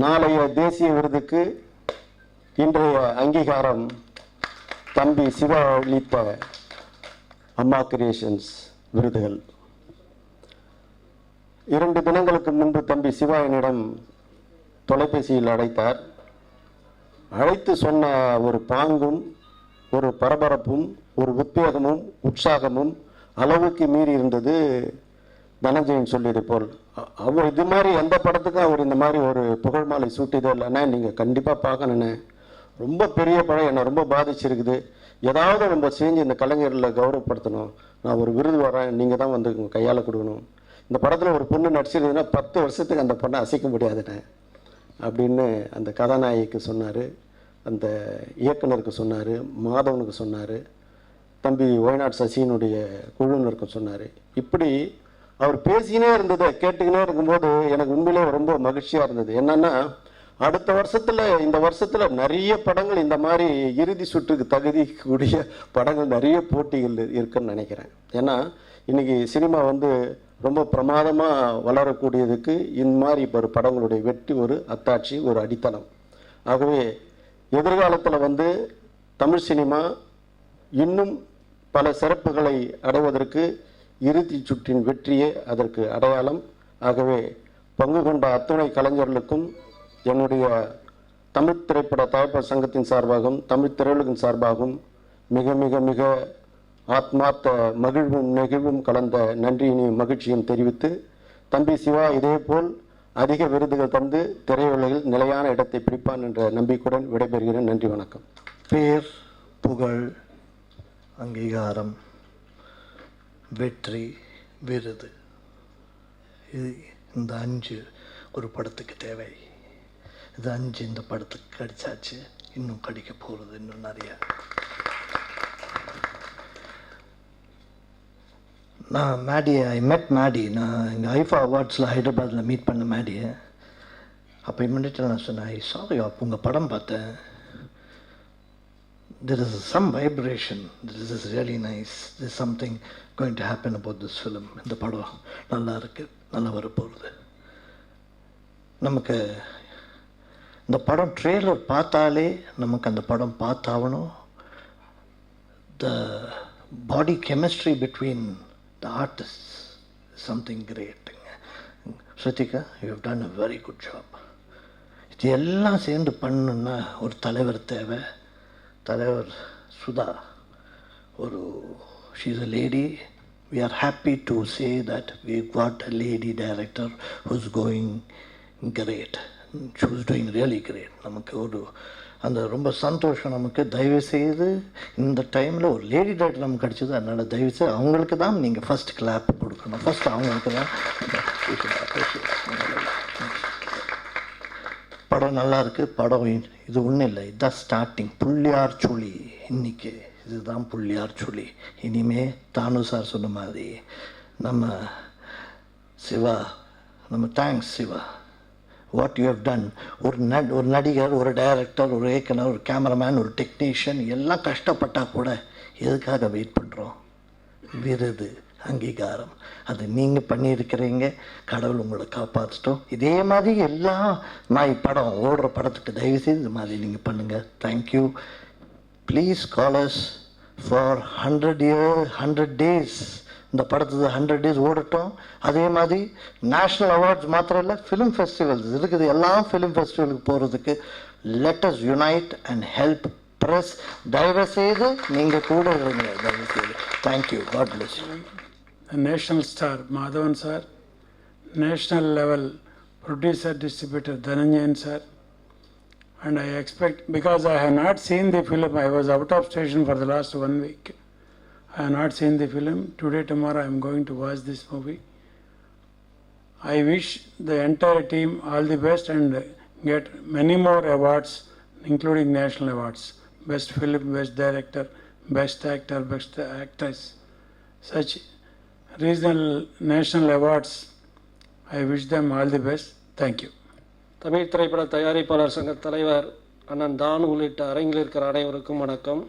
நாளைய தேசிய விருதுக்கு இன்றைய அங்கீகாரம் தம்பி சிவா அளித்த அம்மா கிரியேஷன்ஸ் விருதுகள். 2 தினங்களுக்கு முன்பு தம்பி சிவா என்னிடம் தொலைபேசியில் அழைத்தார். அழைத்து சொன்ன ஒரு பாங்கும் ஒரு பரபரப்பும் ஒரு உத்வேகமும் உற்சாகமும் அளவுக்கு மீறி இருந்தது. தனஞ்சயன் சொல்லியது போல் அவர் இது மாதிரி எந்த படத்துக்கும் அவர் இந்த மாதிரி ஒரு புகழ் மாலை சூட்டியதோ இல்லைன்னா நீங்கள் கண்டிப்பாக பார்க்கணுண்ணே. ரொம்ப பெரிய படம், என்னை ரொம்ப பாதிச்சிருக்குது. ஏதாவது நம்ம செஞ்சு இந்த கலைஞர்களை கௌரவப்படுத்தணும். நான் ஒரு விருது வரேன், நீங்கள் தான் வந்து உங்கள் கையால் கொடுக்கணும். இந்த படத்தில் ஒரு பொண்ணு நடிச்சிருந்ததுன்னா 10 வருஷத்துக்கு அந்த பொண்ணை அசைக்க முடியாதுண்ணே அப்படின்னு அந்த கதாநாயகிக்கு சொன்னார், அந்த இயக்குனருக்கு சொன்னார், மாதவனுக்கு சொன்னார், தம்பி ஒய்நாட் சசியினுடைய குழுவினருக்கு சொன்னார். இப்படி அவர் பேசினே இருந்ததை கேட்டுக்கினே இருக்கும்போது எனக்கு உண்மையிலே ரொம்ப மகிழ்ச்சியாக இருந்தது. என்னன்னா அடுத்த வருஷத்தில் இந்த வருஷத்தில் நிறைய படங்கள் இந்த மாதிரி இறுதி சுற்றுக்கு தகுதி கூடிய படங்கள் நிறைய போட்டிகள் இருக்குன்னு நினைக்கிறேன். ஏன்னா இன்னைக்கு சினிமா வந்து ரொம்ப பிரமாதமாக வளரக்கூடியதுக்கு இந்த மாதிரி இப்போ ஒரு படங்களுடைய வெற்றி ஒரு அத்தாட்சி, ஒரு அடித்தளம். ஆகவே எதிர்காலத்தில் வந்து தமிழ் சினிமா இன்னும் பல சிறப்புகளை அடைவதற்கு இறுதி சுற்றின் வெற்றியே அதற்கு அடையாளம். ஆகவே பங்கு கொண்ட அத்துணை கலைஞர்களுக்கும் என்னுடைய தமிழ் திரைப்பட தயாரிப்பாளர் சங்கத்தின் சார்பாகவும் தமிழ் திரையுலகின் சார்பாகவும் மிக மிக மிக ஆத்மார்த்த மகிழ்வும் நெகிழ்வும் கலந்த நன்றியினையும் மகிழ்ச்சியும் தெரிவித்து, தம்பி சிவா இதேபோல் அதிக விருதுகள் தந்து திரையுலகில் நிலையான இடத்தை பிடிப்பான் என்ற நம்பிக்கையுடன் விடைபெறுகிறேன். நன்றி, வணக்கம். பேர், புகழ், அங்கீகாரம், வெற்றி, விருது, இந்த 5 ஒரு படத்துக்கு தேவை. இது 5 இந்த படத்துக்கு கிடைச்சாச்சு, இன்னும் கிடைக்க போகிறது இன்னும் நிறைய. நான் ஐ மெட் மேடி. நான் இங்கே ஐஃபா அவார்ட்ஸில் ஹைதராபாத்தில் மீட் பண்ண மேடியை. அப்போ இம்மிடியட்டாக நான் சொன்னேன், ஐ சாரி அப்போ உங்கள் படம் பார்த்தேன், there is some vibration, this is really nice, there's something going to happen about this film. இந்த படம் நல்லா இருக்கு, நல்லா வரப்போகுது. நமக்கு இந்த படம் ட்ரெய்லர் பார்த்தாலே நமக்கு அந்த படம் பார்த்தாகணும். the body chemistry between the artists is something great. Shruthika, you have done a very good job. இது எல்லாம் சேர்ந்து பண்ணணுன்னா ஒரு தலைவர் தேவை. தலைவர் சுதா ஒரு she is a lady. We are happy to say that we got a lady director who's going great. She was doing really great. நமக்கு ஒரு அந்த ரொம்ப சந்தோஷம். நமக்கு தயவு செய்து இந்த டைமில் ஒரு லேடி டைரக்டர் நமக்கு கிடச்சிது. அதனால் தயவு செய்து அவங்களுக்கு தான் நீங்கள் ஃபஸ்ட் கிளாப் கொடுக்கணும். ஃபஸ்ட் அவங்களுக்கு தான். படம் நல்லா இருக்குது. படம் இது ஒன்றும் இல்லை, இதுதான் ஸ்டார்டிங். புள்ளியார் சுழி. இன்றைக்கி இதுதான் புள்ளியார் சுழி. இனிமே தானு சார் சொன்ன மாதிரி நம்ம சிவா, நம்ம thanks Siva, what you have done. ஒரு நடிகர், ஒரு டைரக்டர், ஒரு இயக்குனர், ஒரு கேமராமேன், ஒரு டெக்னீஷியன் எல்லாம் கஷ்டப்பட்டால் கூட எதுக்காக வெயிட் பண்ணுறோம்? விருது, அங்கீகாரம், அது நீங்கள் பண்ணியிருக்கிறீங்க. கடவுள் உங்களை காப்பாற்றிட்டோம். இதே மாதிரி எல்லாம் நான் படம் ஓடுற படத்துக்கு தயவுசெய்து இது மாதிரி நீங்கள் பண்ணுங்கள். Thank you. Please call us for 100 days. இந்த படத்துக்கு 100 days ஓடட்டும். அதே மாதிரி நேஷ்னல் அவார்ட்ஸ் மாத்திரம் இல்லை, ஃபிலிம் ஃபெஸ்டிவல்ஸ் இருக்குது. எல்லாம் ஃபிலிம் ஃபெஸ்டிவலுக்கு போகிறதுக்கு let us unite and help press. தயவு செய்து நீங்கள் கூட இருங்க. தயவு செய்து. Thank you. God bless you. National star Madhavan sir, national level producer distributor Dhananjayan sir, and I expect, because I have not seen the film, I was out of station for the last 1 week. I have not seen the film. Today, tomorrow I am going to watch this movie. I wish the entire team all the best and get many more awards, including national awards. Best film, best director, best actor, best actress. Such regional, national awards. I wish them all the best. Thank you. Tamil திரைப்பட தயாரிப்பாளர் சங்க தலைவர் அண்ணன் தானு உள்ளிட்ட அரங்கில் இருக்கிற அனைவருக்கும் வணக்கம்.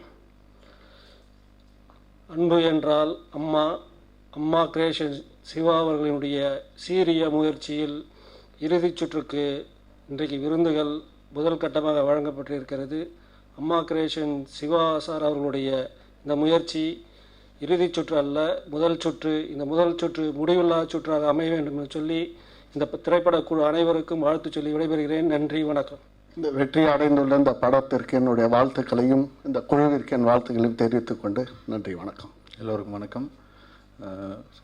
அன்பு என்றால் அம்மா கிரியேஷன் சிவா அவர்களினுடைய சீரிய முயற்சியில் இறுதிச் சுற்றுக்கு இன்றைக்கு விருந்துகள் முதல் கட்டமாக வழங்கப்பட்டிருக்கிறது. அம்மா கிரியேஷன் சிவா சார் அவர்களுடைய இந்த முயற்சி இறுதிச் சுற்று அல்ல, முதல் சுற்று. இந்த முதல் சுற்று முடிவில்லா சுற்றாக அமைய வேண்டும் என்று சொல்லி இந்த திரைப்பட குழு அனைவருக்கும் வாழ்த்து சொல்லி விடைபெறுகிறேன். நன்றி, வணக்கம். இந்த வெற்றி அடைந்துள்ள இந்த படத்திற்கு என்னுடைய வாழ்த்துக்களையும் இந்த குழுவிற்கு என் வாழ்த்துக்களையும் தெரிவித்துக் கொண்டு நன்றி, வணக்கம். எல்லோருக்கும் வணக்கம்.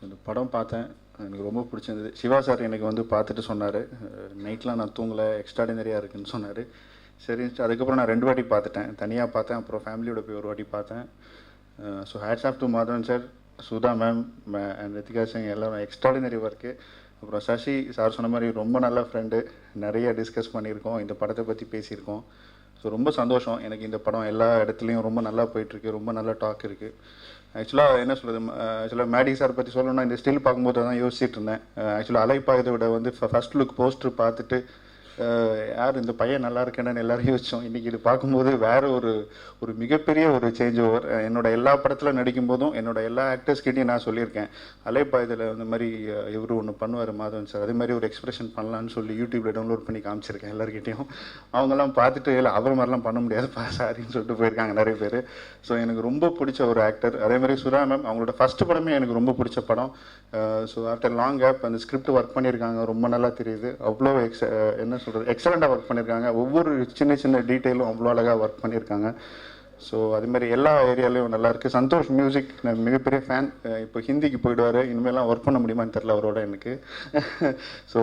இந்த படம் பார்த்தேன், எனக்கு ரொம்ப பிடிச்சிருந்தது. சிவா சார் எனக்கு வந்து பார்த்துட்டு சொன்னார், நைட்லாம் நான் தூங்கலை, எக்ஸ்ட்ராடினரியாக இருக்குதுன்னு சொன்னார். சரி, அதுக்கப்புறம் நான் 2 வாட்டி பார்த்துட்டேன், தனியாக பார்த்தேன், அப்புறம் ஃபேமிலியோட போய் ஒரு வாட்டி பார்த்தேன். So hats off to Madhavan sir, Sudha ma'am and Ritika Singh, எல்லோரும் எக்ஸ்ட்ராடினரி ஒர்க்கு. அப்புறம் சசி சார் சொன்ன மாதிரி ரொம்ப நல்ல ஃப்ரெண்டு, நிறைய டிஸ்கஸ் பண்ணியிருக்கோம், இந்த படத்தை பற்றி பேசியிருக்கோம். ஸோ ரொம்ப சந்தோஷம். எனக்கு இந்த படம் எல்லா இடத்துலையும் ரொம்ப நல்லா போயிட்டுருக்கு, ரொம்ப நல்ல டாக் இருக்குது. ஆக்சுவலாக என்ன சொல்கிறது, ஆக்சுவலாக மேடி சார் பற்றி சொல்லணும்னா இந்த ஸ்டில் பார்க்கும்போது தான் யோசிச்சுட்டு இருந்தேன். ஆக்சுவலாக அலைப்பாயதை விட வந்து ஃபர்ஸ்ட் லுக் போஸ்டர் பார்த்துட்டு யார் இந்த பையன் நல்லா இருக்கேன்னு எல்லாரும் யோசித்தோம். இன்றைக்கி இது பார்க்கும்போது வேறு ஒரு மிகப்பெரிய ஒரு சேஞ்ச் ஓவர். என்னோட எல்லா படத்தில் நடிக்கும் போதும் என்னோட எல்லா ஆக்டர்ஸ்கிட்டையும் நான் சொல்லியிருக்கேன், அலைப்பாயதில் இந்த மாதிரி இவர் ஒன்று பண்ணுவார் மாதவன் சார், அதே மாதிரி ஒரு எக்ஸ்பிரஷன் பண்ணலான்னு சொல்லி யூடியூப்பில் டவுன்லோட் பண்ணி காமிச்சிருக்கேன் எல்லாருக்கிட்டையும். அவங்கெல்லாம் பார்த்துட்டு இல்லை அவர் மாதிரிலாம் பண்ண முடியாதுப்பா சாரின்னு சொல்லிட்டு போயிருக்காங்க நிறைய பேர். ஸோ எனக்கு ரொம்ப பிடிச்ச ஒரு ஆக்டர். அதே மாதிரி சுதா மேம், அவங்களோட ஃபஸ்ட்டு படமே எனக்கு ரொம்ப பிடிச்ச படம். ஸோ ஆஃப்டர் லாங் கேப் அந்த ஸ்கிரிப்ட் ஒர்க் பண்ணியிருக்காங்க, ரொம்ப நல்லா தெரியுது. அவ்வளோ என்ன சொல்கிறது, எக்ஸலண்ட்டாக ஒர்க் பண்ணியிருக்காங்க. ஒவ்வொரு சின்ன சின்ன டீட்டெயிலும் அவ்வளோ அழகாக ஒர்க் பண்ணியிருக்காங்க. ஸோ அதுமாதிரி எல்லா ஏரியாலையும் நல்லாயிருக்கு. சந்தோஷ் மியூசிக் நான் மிகப்பெரிய ஃபேன். இப்போ ஹிந்திக்கு போயிடுவார், இனிமேலாம் ஒர்க் பண்ண முடியுமான்னு தெரில அவரோட எனக்கு. ஸோ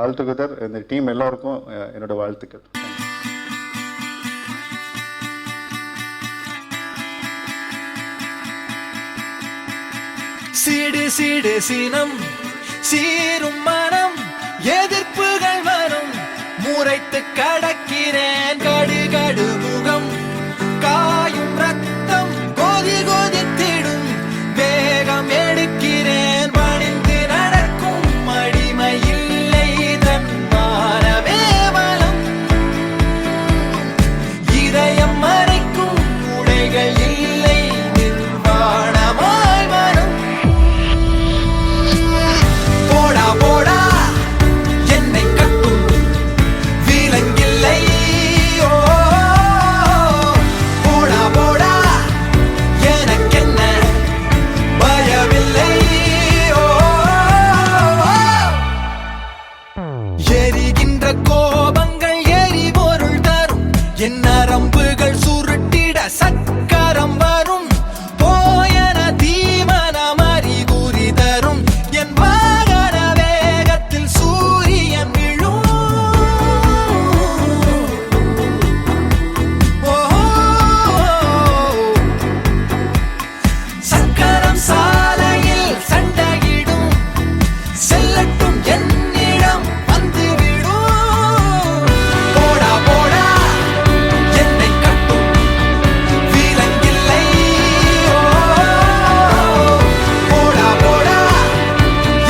ஆல் டுகெதர் இந்த டீம் எல்லாருக்கும் என்னோடய வாழ்த்துக்கள். சீடு சீடு சீனம் சீரும் மனம் எதிர்ப்புகள் வரும் முறைத்து கடக்கிறேன். கடு கடு முகம் காயும் ரத்தம் கொதி கொதித்திடும் வேகம் எடுக்கிறேன். பணிந்து நடக்கும் அடிமை இல்லை தன்மானமே வலம். இதயம் மறைக்கும் உடைகள் இல்லை நிர்வாணமாய் வரும். போடா போடா என்னை கட்டும் விலங்கில்லை. ஓ போடா போடா எனக்கென்ன பயமில்லை. ஓ எரிகின்ற கோபங்கள் எரிபொருள் தரும். என் நரம்புகள் சுருட்டிட சக்கரம் வரும். போயன தீமனம் அறிகுறி தரும். என் வாகன வேகத்தில் சூரியன் விழும். சக்கரம் சாலையில் சண்டையிடும். செல்லட்டும் என்னிடம் வந்துவிடும். போடா போடா என்னை கட்டும் விலங்கில்லை. ஓ போடா போடா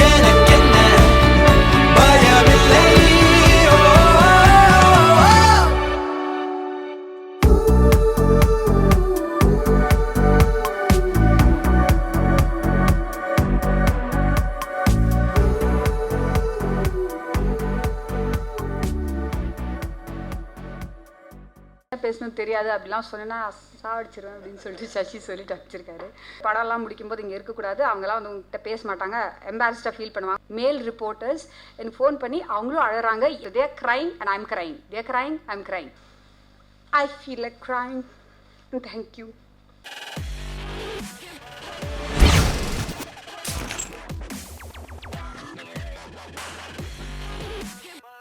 எனக்கென்ன பயமில்லை. ஓ பேசணும் தெரியாது அப்படிலாம் சொன்னா சாவடிச்சிருவேன் அப்படின்னு சொல்லிட்டு சசி சொல்லிட்டு வச்சிருக்காரு. படம்லாம் முடிக்கும்போது இங்கே இருக்கக்கூடாது, அவங்களாம் வந்து உங்ககிட்ட பேச மாட்டாங்க, எம்பாரஸ்டாக ஃபீல் பண்ணுவாங்க. மேல் ரிப்போர்ட்டர்ஸ் எனக்கு ஃபோன் பண்ணி அவங்களும் அழறாங்க. They're crying and I'm crying, they're crying I'm crying. I feel like crying. Thank you.